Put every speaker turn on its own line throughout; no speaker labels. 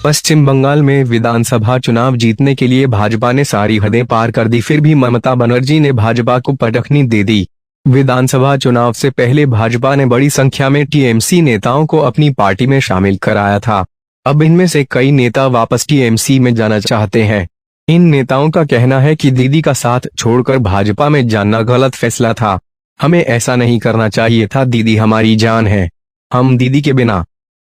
पश्चिम बंगाल में विधानसभा चुनाव जीतने के लिए भाजपा ने सारी हदें पार कर दी, फिर भी ममता बनर्जी ने भाजपा को पटखनी दे दी। विधानसभा चुनाव से पहले भाजपा ने बड़ी संख्या में टीएमसी नेताओं को अपनी पार्टी में शामिल कराया था। अब इनमें से कई नेता वापस टीएमसी में जाना चाहते हैं। इन नेताओं का कहना है कि दीदी का साथ छोड़कर भाजपा में जाना गलत फैसला था। हमें ऐसा नहीं करना चाहिए था। दीदी हमारी जान है, हम दीदी के बिना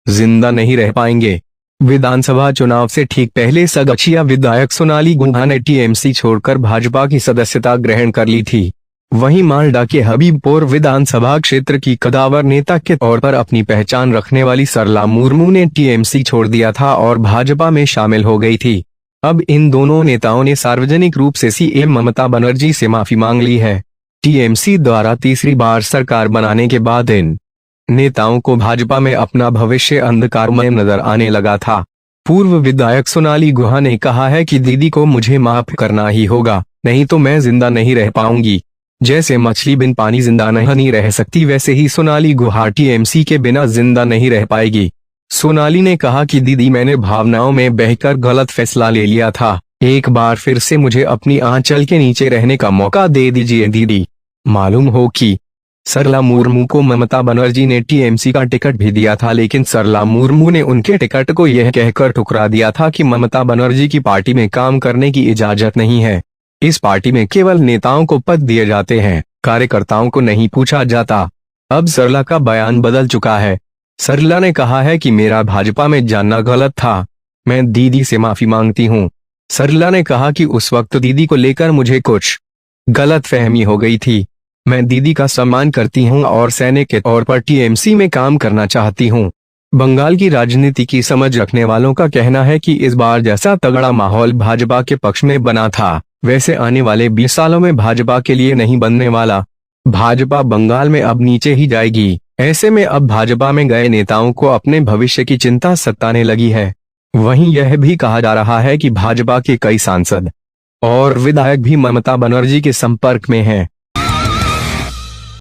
जिंदा नहीं रह पाएंगे। विधानसभा चुनाव से ठीक पहले सगछिया विधायक सोनाली गुहा ने टीएमसी छोड़कर भाजपा की सदस्यता ग्रहण कर ली थी। वहीं मालडा के हबीबपुर विधानसभा क्षेत्र की कदावर नेता के तौर पर अपनी पहचान रखने वाली सरला मुर्मू ने टीएमसी छोड़ दिया था और भाजपा में शामिल हो गई थी। अब इन दोनों नेताओं ने सार्वजनिक रूप से सीएम ममता बनर्जी से माफी मांग ली है। टीएमसी द्वारा तीसरी बार सरकार बनाने के बाद इन नेताओं को भाजपा में अपना भविष्य अंधकारमय नजर आने लगा था। पूर्व विधायक सोनाली गुहा ने कहा है कि दीदी को मुझे माफ करना ही होगा, नहीं तो मैं जिंदा नहीं रह पाऊंगी। जैसे मछली बिन पानी जिंदा नहीं रह सकती, वैसे ही सोनाली गुहा टीएमसी के बिना जिंदा नहीं रह पाएगी। सोनाली ने कहा कि दीदी मैंने भावनाओं में बहकर गलत फैसला ले लिया था। एक बार फिर से मुझे अपनी आंचल के नीचे रहने का मौका दे दीजिए दीदी। मालूम हो कि सरला मुर्मू को ममता बनर्जी ने टीएमसी का टिकट भी दिया था, लेकिन सरला मुर्मू ने उनके टिकट को यह कहकर ठुकरा दिया था कि ममता बनर्जी की पार्टी में काम करने की इजाजत नहीं है। इस पार्टी में केवल नेताओं को पद दिए जाते हैं, कार्यकर्ताओं को नहीं पूछा जाता। अब सरला का बयान बदल चुका है। सरला ने कहा है कि मेरा भाजपा में जाना गलत था, मैं दीदी से माफी मांगती हूँ। सरला ने कहा कि उस वक्त दीदी को लेकर मुझे कुछ गलतफहमी हो गई थी। मैं दीदी का सम्मान करती हूं और सैनिक के तौर पर टीएमसी में काम करना चाहती हूं। बंगाल की राजनीति की समझ रखने वालों का कहना है कि इस बार जैसा तगड़ा माहौल भाजपा के पक्ष में बना था, वैसे आने वाले 20 सालों में भाजपा के लिए नहीं बनने वाला। भाजपा बंगाल में अब नीचे ही जाएगी। ऐसे में अब भाजपा में गए नेताओं को अपने भविष्य की चिंता सताने लगी है। वहीं यह भी कहा जा रहा है कि भाजपा के कई सांसद और विधायक भी ममता बनर्जी के संपर्क में हैं।